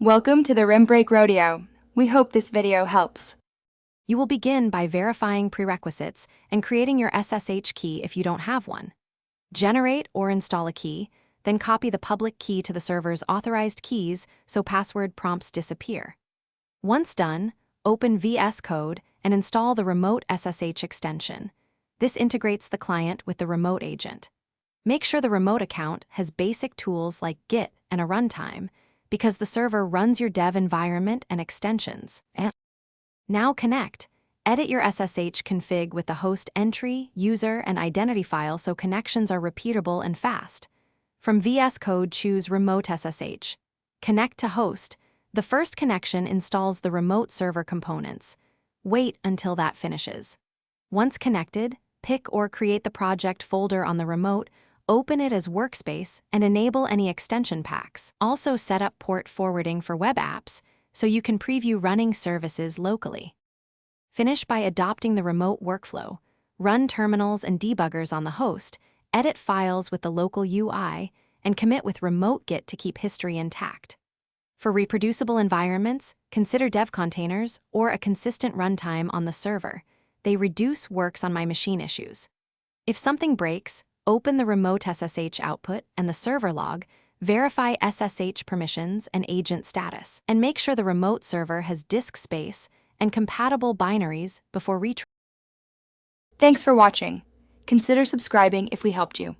Welcome to the Rim Break Rodeo. We hope this video helps. You will begin by verifying prerequisites and creating your SSH key if you don't have one. Generate or install a key, then copy the public key to the server's authorized keys so password prompts disappear. Once done, open Vscode and install the remote SSH extension. This integrates the client with the remote agent. Make sure the remote account has basic tools like Git and a runtime, because the server runs your dev environment and extensions. Now connect. Edit your SSH config with the host entry, user, and identity file so connections are repeatable and fast. From Vscode, choose Remote SSH. Connect to host. The first connection installs the remote server components. Wait until that finishes. Once connected, pick or create the project folder on the remote, open it as workspace, and enable any extension packs. Also set up port forwarding for web apps so you can preview running services locally. Finish by adopting the remote workflow. Run terminals and debuggers on the host, edit files with the local UI, and commit with remote Git to keep history intact. For reproducible environments, consider dev containers or a consistent runtime on the server. They reduce works on my machine issues. If something breaks, open the remote SSH output and the server log, verify SSH permissions and agent status, and make sure the remote server has disk space and compatible binaries before Thanks for watching. Consider subscribing if we helped you.